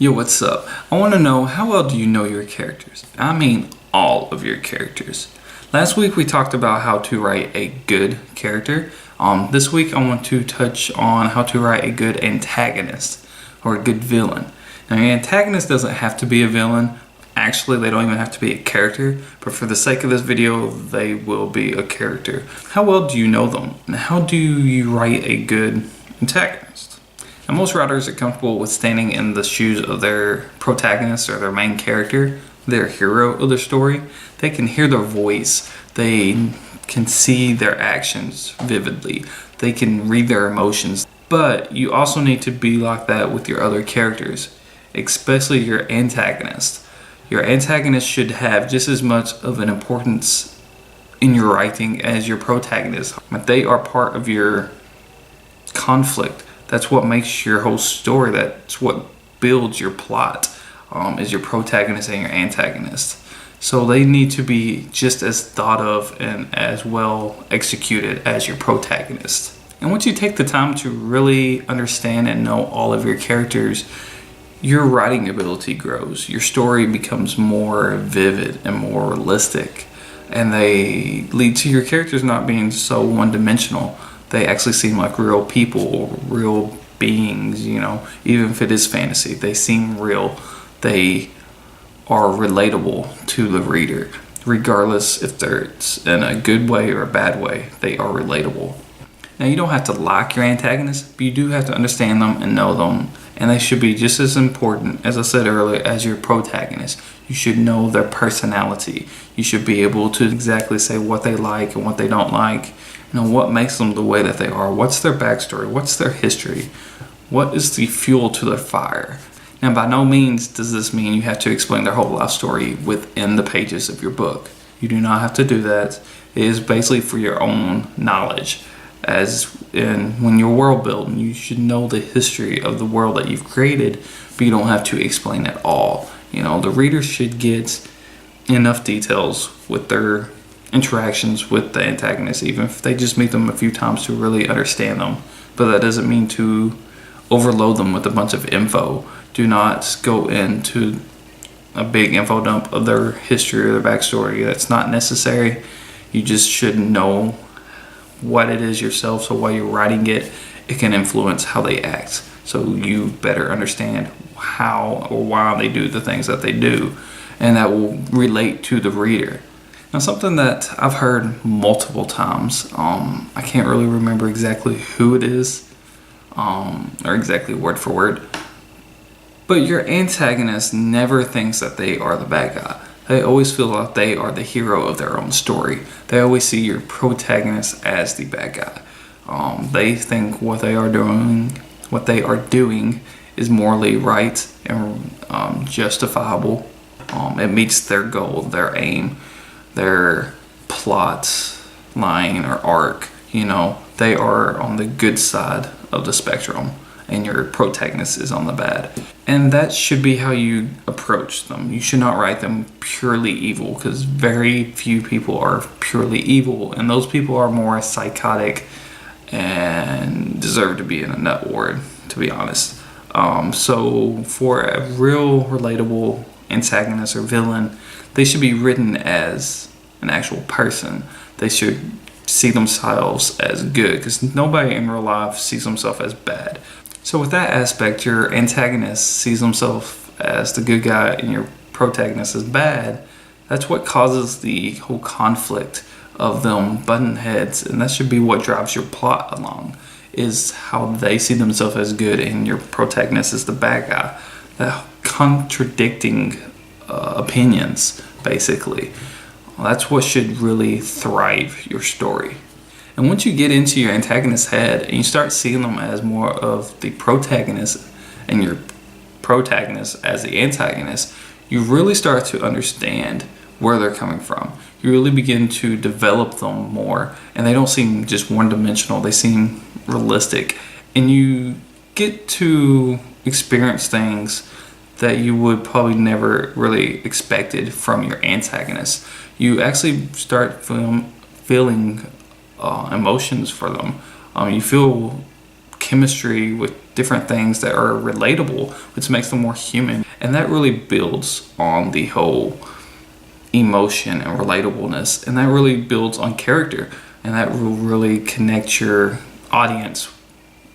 Yo, what's up? I want to know, how well do you know your characters? I mean all of your characters. Last week we talked about how to write a good character. This week I want to touch on how to write a good antagonist or a good villain. Now, your antagonist doesn't have to be a villain. Actually, they don't even have to be a character, but for the sake of this video, they will be a character. How well do you know them? And how do you write a good antagonist? Now, most writers are comfortable with standing in the shoes of their protagonist or their main character, their hero of their story. They can hear their voice. They can see their actions vividly. They can read their emotions. But you also need to be like that with your other characters, especially your antagonist. Your antagonist should have just as much of an importance in your writing as your protagonist. They are part of your conflict. That's what makes your whole story. That's what builds your plot, is your protagonist and your antagonist. So they need to be just as thought of and as well executed as your protagonist. And once you take the time to really understand and know all of your characters, your writing ability grows. Your story becomes more vivid and more realistic. And they lead to your characters not being so one-dimensional. They actually seem like real people, real beings, even if it is fantasy. They seem real. They are relatable to the reader. Regardless if it's in a good way or a bad way, they are relatable. Now, you don't have to like your antagonists, but you do have to understand them and know them. And they should be just as important, as I said earlier, as your protagonist. You should know their personality. You should be able to exactly say what they like and what they don't like. What makes them the way that they are. What's their backstory? What's their history? What is the fuel to their fire? Now, by no means does this mean you have to explain their whole life story within the pages of your book. You do not have to do that. It is basically for your own knowledge. As in, when you're world building, you should know the history of the world that you've created, but you don't have to explain it all. The reader should get enough details with their interactions with the antagonist, even if they just meet them a few times, to really understand them. But that doesn't mean to overload them with a bunch of info. Do not go into a big info dump of their history or their backstory. That's not necessary. You just should know what it is yourself, so while you're writing it, it can influence how they act. So you better understand how or why they do the things that they do, and that will relate to the reader. Now, something that I've heard multiple times, I can't really remember exactly who it is, or exactly word for word, but your antagonist never thinks that they are the bad guy. They always feel like they are the hero of their own story. They always see your protagonist as the bad guy. They think what they are doing is morally right and justifiable. It meets their goal, their aim, their plot line or arc. They are on the good side of the spectrum, and your protagonist is on the bad. And that should be how you approach them. You should not write them purely evil, because very few people are purely evil, and those people are more psychotic and deserve to be in a nut ward, to be honest. So for a real relatable antagonist or villain, they should be written as an actual person. They should see themselves as good, because nobody in real life sees themselves as bad. So with that aspect, your antagonist sees himself as the good guy and your protagonist as bad. That's what causes the whole conflict of them butting heads, and that should be what drives your plot along, is how they see themselves as good and your protagonist is the bad guy. The contradicting opinions, basically. That's what should really thrive your story. And once you get into your antagonist's head and you start seeing them as more of the protagonist and your protagonist as the antagonist, you really start to understand where they're coming from. You really begin to develop them more, and they don't seem just one-dimensional. They seem realistic, and you get to experience things that you would probably never really expected from your antagonist. You actually start feeling emotions for them. You feel chemistry with different things that are relatable, which makes them more human. And that really builds on the whole emotion and relatableness, and that really builds on character, and that will really connect your audience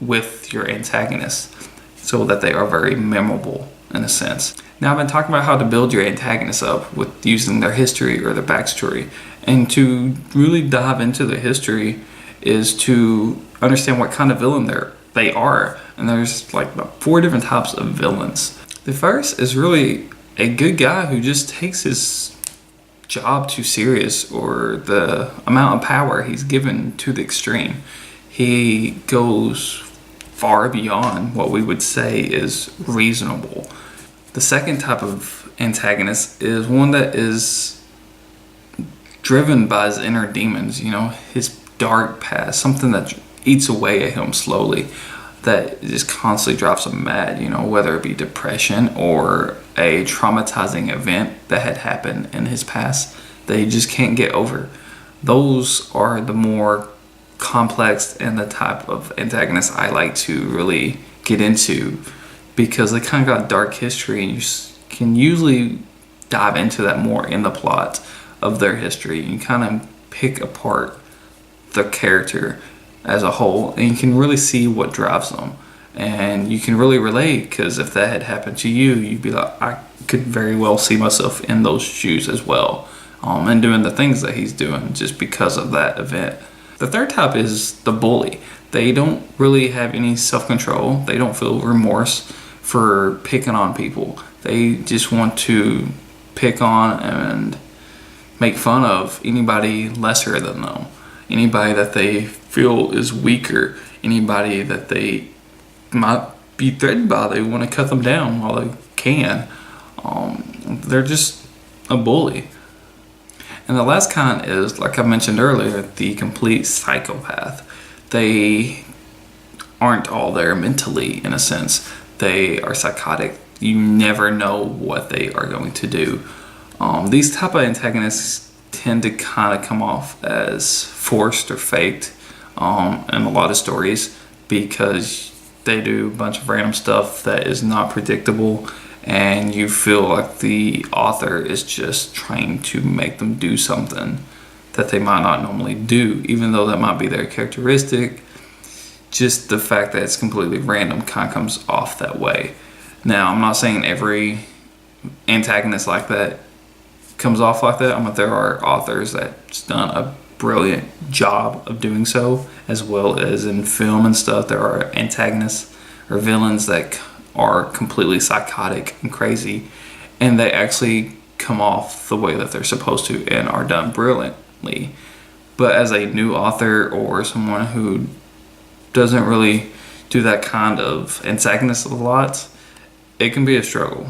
with your antagonist so that they are very memorable in a sense. Now, I've been talking about how to build your antagonist up with using their history or their backstory, and to really dive into the history is to understand what kind of villain they are. And there's like about 4 different types of villains. The first is really a good guy who just takes his job too serious, or the amount of power he's given to the extreme. He goes far beyond what we would say is reasonable. The second type of antagonist is one that is driven by his inner demons, his dark past, something that eats away at him slowly, that just constantly drives him mad, whether it be depression or a traumatizing event that had happened in his past that he just can't get over. Those are the more complex and the type of antagonists I like to really get into, because they kind of got dark history, and you can usually dive into that more in the plot of their history. You kind of pick apart the character as a whole, and you can really see what drives them, and you can really relate, because if that had happened to you, you'd be like, I could very well see myself in those shoes as well, and doing the things that he's doing just because of that event. The third type is the bully. They don't really have any self-control. They don't feel remorse for picking on people. They just want to pick on and make fun of anybody lesser than them, anybody that they feel is weaker, anybody that they might be threatened by. They want to cut them down while they can. They're just a bully. And the last kind is, like I mentioned earlier, the complete psychopath. They aren't all there mentally, in a sense. They are psychotic. You never know what they are going to do. These type of antagonists tend to kind of come off as forced or faked in a lot of stories, because they do a bunch of random stuff that is not predictable, and you feel like the author is just trying to make them do something that they might not normally do, even though that might be their characteristic. Just the fact that it's completely random kind of comes off that way. Now, I'm not saying every antagonist like that comes off like that. There are authors that's done a brilliant job of doing so, as well as in film and stuff. There are antagonists or villains that are completely psychotic and crazy, and they actually come off the way that they're supposed to and are done brilliantly. But as a new author or someone who doesn't really do that kind of antagonist a lot, it can be a struggle.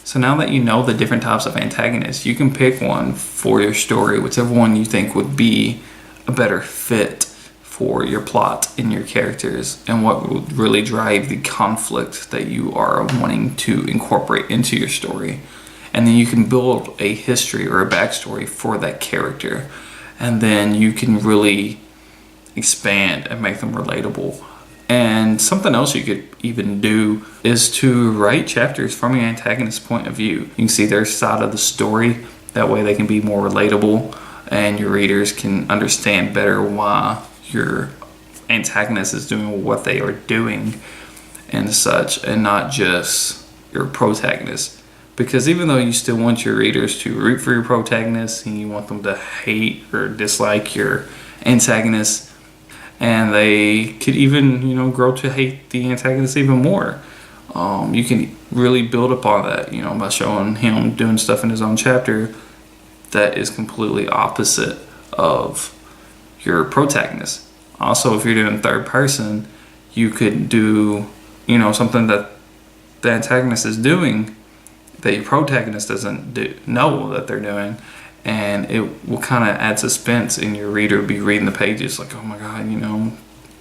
So now that you know the different types of antagonists, you can pick one for your story, whichever one you think would be a better fit for your plot and your characters, and what would really drive the conflict that you are wanting to incorporate into your story. And then you can build a history or a backstory for that character, and then you can really expand and make them relatable. And something else you could even do is to write chapters from your antagonist's point of view. You can see their side of the story. That way they can be more relatable, and your readers can understand better why your antagonist is doing what they are doing and such, and not just your protagonist. Because even though you still want your readers to root for your protagonist, and you want them to hate or dislike your antagonist, and they could even, grow to hate the antagonist even more. You can really build upon that, by showing him doing stuff in his own chapter that is completely opposite of your protagonist. Also, if you're doing third person, you could do, something that the antagonist is doing that your protagonist doesn't know that they're doing. And it will kind of add suspense, and your reader will be reading the pages like, oh my God,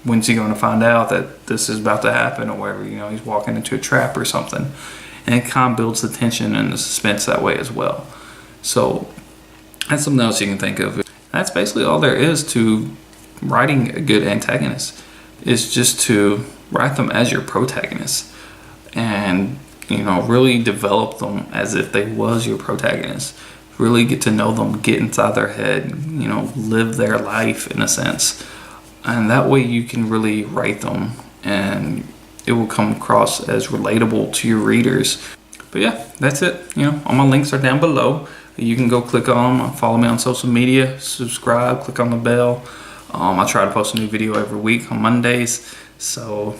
when's he going to find out that this is about to happen, or whatever, he's walking into a trap or something. And it kind of builds the tension and the suspense that way as well. So that's something else you can think of. That's basically all there is to writing a good antagonist, is just to write them as your protagonists, and really develop them as if they was your protagonist. Really get to know them, get inside their head, live their life in a sense, and that way you can really write them and it will come across as relatable to your readers. But yeah, that's it. All my links are down below. You can go click on them, follow me on social media, subscribe, click on the bell. I try to post a new video every week on Mondays, so